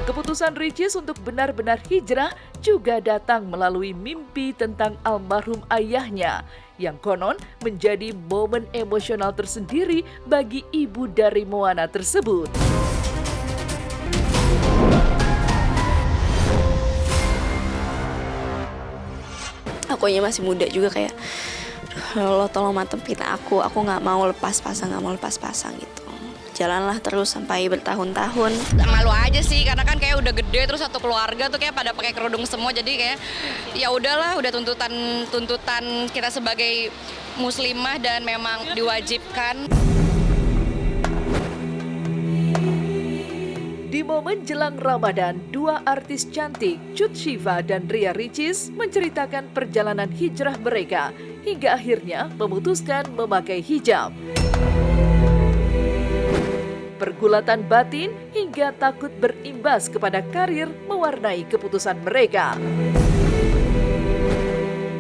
Keputusan Ricis untuk benar-benar hijrah juga datang melalui mimpi tentang almarhum ayahnya, yang konon menjadi momen emosional tersendiri bagi ibu dari Moana tersebut. Akunya masih muda juga kayak, Allah tolong mantepin aku nggak mau lepas pasang gitu. Jalanlah terus sampai bertahun-tahun. Malu aja sih karena kan kayak udah gede, terus satu keluarga tuh kayak pada pakai kerudung semua, jadi kayak ya udahlah, udah tuntutan kita sebagai muslimah dan memang diwajibkan. Di momen jelang Ramadan, dua artis cantik, Cut Syifa dan Ria Ricis, menceritakan perjalanan hijrah mereka hingga akhirnya memutuskan memakai hijab. Pergulatan batin hingga takut berimbas kepada karir mewarnai keputusan mereka.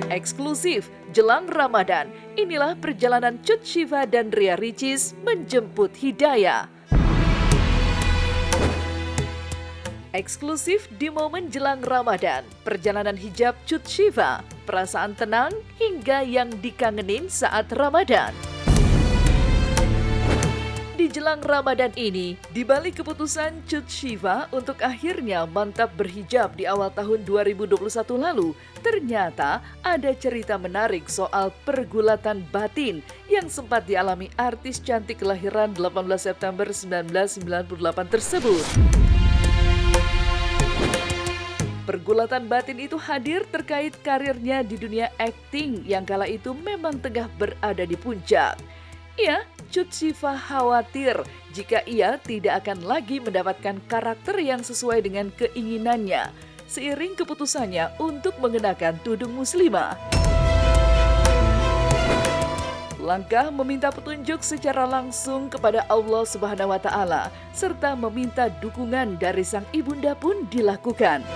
Eksklusif jelang Ramadan, inilah perjalanan Cut Syifa dan Ria Ricis menjemput hidayah. Eksklusif di momen jelang Ramadan, perjalanan hijab Cut Syifa, perasaan tenang hingga yang dikangenin saat Ramadan. Di jelang Ramadan ini, di balik keputusan Cut Syifa untuk akhirnya mantap berhijab di awal tahun 2021 lalu, ternyata ada cerita menarik soal pergulatan batin yang sempat dialami artis cantik kelahiran 18 September 1998 tersebut. Pergulatan batin itu hadir terkait karirnya di dunia akting yang kala itu memang tengah berada di puncak. Ya, Cut Syifa khawatir jika ia tidak akan lagi mendapatkan karakter yang sesuai dengan keinginannya, seiring keputusannya untuk mengenakan tudung muslimah. Langkah meminta petunjuk secara langsung kepada Allah Subhanahu wa Ta'ala, serta meminta dukungan dari sang ibunda pun dilakukan.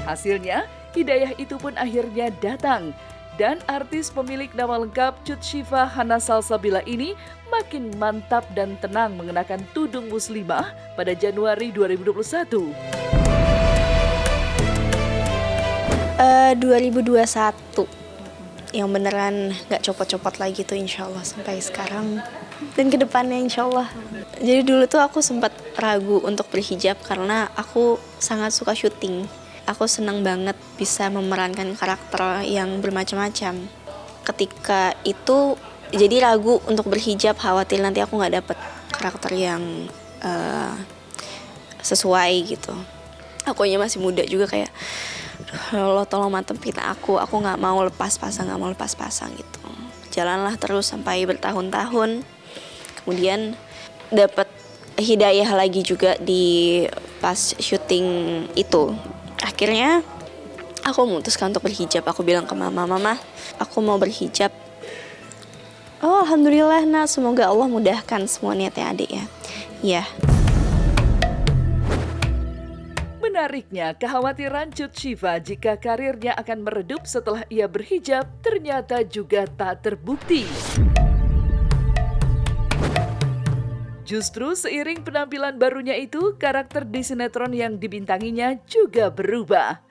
Hasilnya, hidayah itu pun akhirnya datang. Dan artis pemilik nama lengkap Cut Syifa Hana Salsabila ini makin mantap dan tenang mengenakan tudung muslimah pada Januari 2021. 2021 yang beneran gak copot-copot lagi tuh insya Allah sampai sekarang dan kedepannya insya Allah. Jadi dulu tuh aku sempat ragu untuk berhijab karena aku sangat suka syuting. Aku senang banget bisa memerankan karakter yang bermacam-macam. Ketika itu jadi ragu untuk berhijab, khawatir nanti aku gak dapet karakter yang sesuai gitu. Akunya masih muda juga kayak, Allah tolong mantepin aku gak mau lepas pasang gitu. Jalanlah terus sampai bertahun-tahun. Kemudian dapet hidayah lagi juga di pas syuting itu. Akhirnya aku memutuskan untuk berhijab. Aku bilang ke mama, aku mau berhijab. Oh alhamdulillah nak, semoga Allah mudahkan semua niatnya adik ya. Iya. Menariknya, kekhawatiran Cut Syifa jika karirnya akan meredup setelah ia berhijab ternyata juga tak terbukti. Justru seiring penampilan barunya itu, karakter di sinetron yang dibintanginya juga berubah.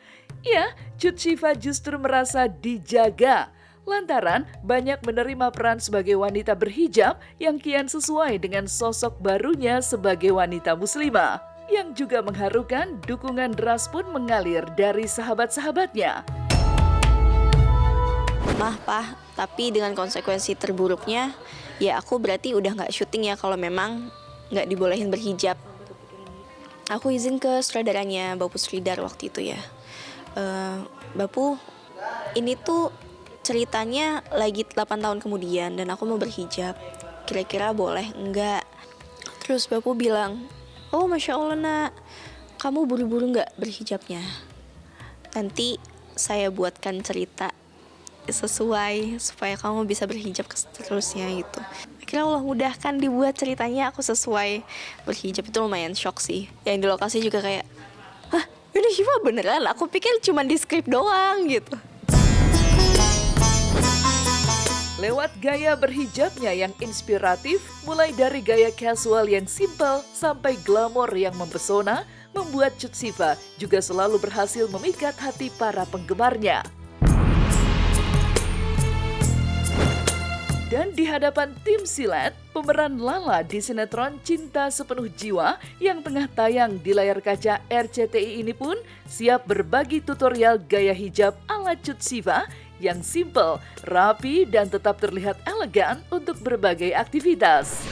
Ya, Cut Syifa justru merasa dijaga lantaran banyak menerima peran sebagai wanita berhijab yang kian sesuai dengan sosok barunya sebagai wanita muslimah, yang juga mengharukan dukungan deras pun mengalir dari sahabat-sahabatnya. Mah, Pah, tapi dengan konsekuensi terburuknya, ya aku berarti udah gak syuting ya kalau memang gak dibolehin berhijab. Aku izin ke sutradaranya Bapu Sridhar waktu itu ya. Bapu, ini tuh ceritanya lagi 8 tahun kemudian dan aku mau berhijab. Kira-kira boleh enggak? Terus Bapu bilang, oh Masya Allah nak, kamu buru-buru gak berhijabnya? Nanti saya buatkan cerita sesuai supaya kamu bisa berhijab seterusnya gitu. Akhirnya Allah mudahkan dibuat ceritanya, aku sesuai berhijab. Itu lumayan shock sih. Yang di lokasi juga kayak, hah ini Syifa beneran? Aku pikir cuma di skrip doang gitu. Lewat gaya berhijabnya yang inspiratif, mulai dari gaya casual yang simpel sampai glamor yang mempesona, membuat Cut Siva juga selalu berhasil memikat hati para penggemarnya. Dan di hadapan tim silat, pemeran Lala di sinetron Cinta Sepenuh Jiwa yang tengah tayang di layar kaca RCTI ini pun siap berbagi tutorial gaya hijab ala Cut Siva yang simple, rapi, dan tetap terlihat elegan untuk berbagai aktivitas.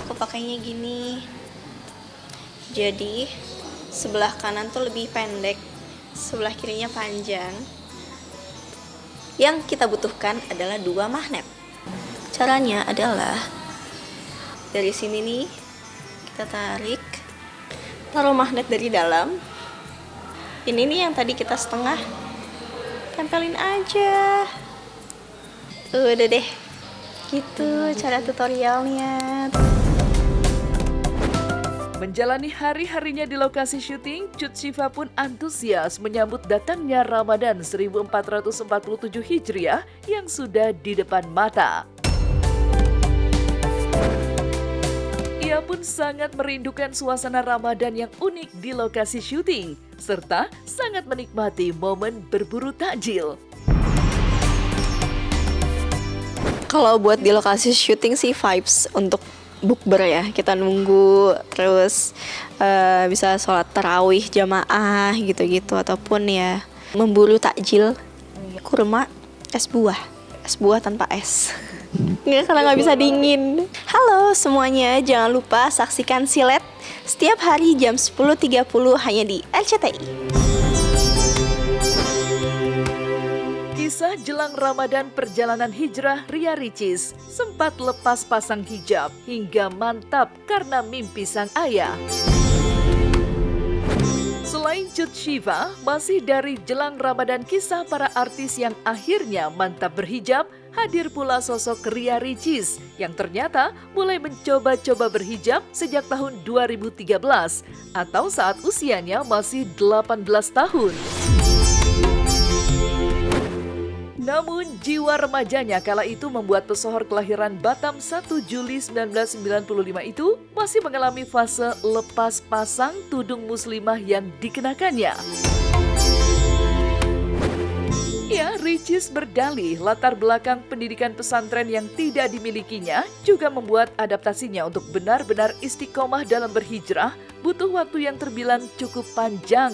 Aku pakainya gini. Jadi, sebelah kanan tuh lebih pendek, sebelah kirinya panjang. Yang kita butuhkan adalah 2 magnet. Caranya adalah dari sini nih, kita tarik, taruh magnet dari dalam. Ini nih yang tadi kita setengah, tempelin aja. Udah deh, gitu cara tutorialnya. Menjalani hari-harinya di lokasi syuting, Cut Siva pun antusias menyambut datangnya Ramadan 1447 Hijriah yang sudah di depan mata. Ia pun sangat merindukan suasana Ramadan yang unik di lokasi syuting, serta sangat menikmati momen berburu takjil. Kalau buat di lokasi syuting sih vibes untuk bukber ya, kita nunggu terus bisa sholat tarawih jamaah gitu-gitu, ataupun ya memburu takjil, kurma, es buah tanpa es. Nggak, karena nggak bisa dingin. Halo semuanya, jangan lupa saksikan Silet setiap hari jam 10.30 hanya di RCTI. Kisah jelang Ramadan perjalanan hijrah Ria Ricis sempat lepas pasang hijab hingga mantap karena mimpi sang ayah. Selain Cut Siva, masih dari jelang Ramadan kisah para artis yang akhirnya mantap berhijab, hadir pula sosok Ria Ricis yang ternyata mulai mencoba-coba berhijab sejak tahun 2013 atau saat usianya masih 18 tahun. Namun jiwa remajanya kala itu membuat pesohor kelahiran Batam 1 Juli 1995 itu masih mengalami fase lepas pasang tudung muslimah yang dikenakannya. Ya, Ricis berdalih latar belakang pendidikan pesantren yang tidak dimilikinya juga membuat adaptasinya untuk benar-benar istiqomah dalam berhijrah butuh waktu yang terbilang cukup panjang.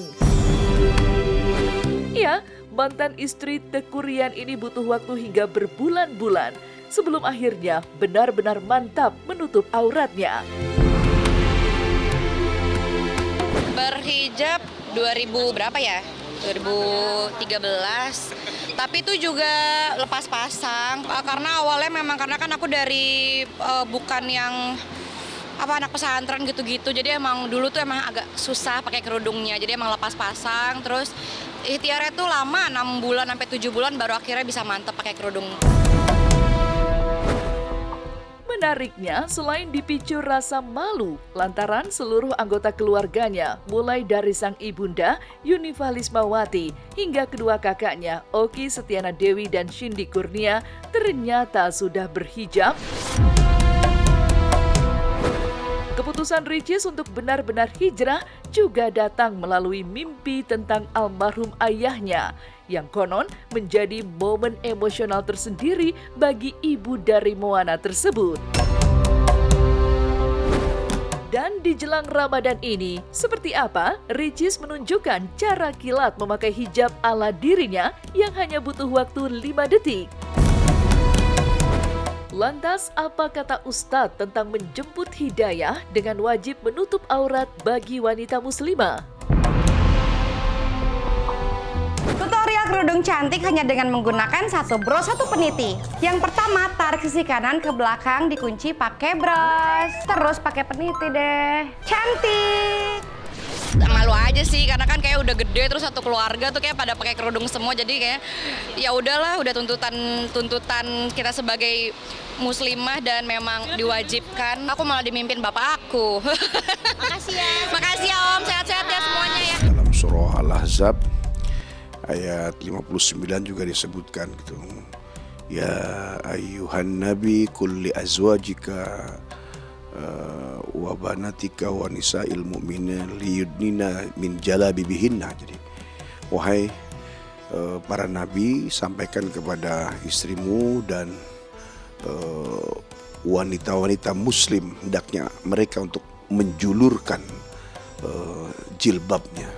Ya, mantan istri Teuku Ryan ini butuh waktu hingga berbulan-bulan sebelum akhirnya benar-benar mantap menutup auratnya. Berhijab 2000 berapa ya? 2013. Tapi itu juga lepas pasang karena awalnya memang karena kan aku dari bukan yang anak pesantren gitu-gitu. Jadi emang dulu tuh emang agak susah pakai kerudungnya. Jadi emang lepas pasang, terus ikhtiarnya tuh lama, 6 bulan sampai 7 bulan baru akhirnya bisa mantep pakai kerudung. Menariknya, selain dipicu rasa malu lantaran seluruh anggota keluarganya, mulai dari sang ibunda Yunifa Lismawati hingga kedua kakaknya Oki Setiana Dewi dan Shindi Kurnia ternyata sudah berhijab. Keputusan Ricis untuk benar-benar hijrah juga datang melalui mimpi tentang almarhum ayahnya yang konon menjadi momen emosional tersendiri bagi ibu dari Moana tersebut. Dan di jelang Ramadan ini, seperti apa Ricis menunjukkan cara kilat memakai hijab ala dirinya yang hanya butuh waktu 5 detik. Lantas, apa kata Ustadz tentang menjemput hidayah dengan wajib menutup aurat bagi wanita muslimah? Tutorial kerudung cantik hanya dengan menggunakan satu bros, satu peniti. Yang pertama, tarik sisi kanan ke belakang, dikunci pakai bros. Terus pakai peniti deh. Cantik! Malu aja sih karena kan kayak udah gede, terus satu keluarga tuh kayak pada pakai kerudung semua, jadi kayak ya udahlah, udah tuntutan kita sebagai muslimah dan memang diwajibkan. Aku malah dimimpin bapak aku. Makasih ya. Makasih ya Om, sehat-sehat ya semuanya ya. Dalam surah Al-Ahzab ayat 59 juga disebutkan gitu. Ya ayyuhan nabi kulli azwajika wa banatika wa nisa'il mu'minin liyudnina min jalabibihinna. Jadi wahai para nabi, sampaikan kepada istrimu dan wanita-wanita muslim, hendaknya mereka untuk menjulurkan jilbabnya.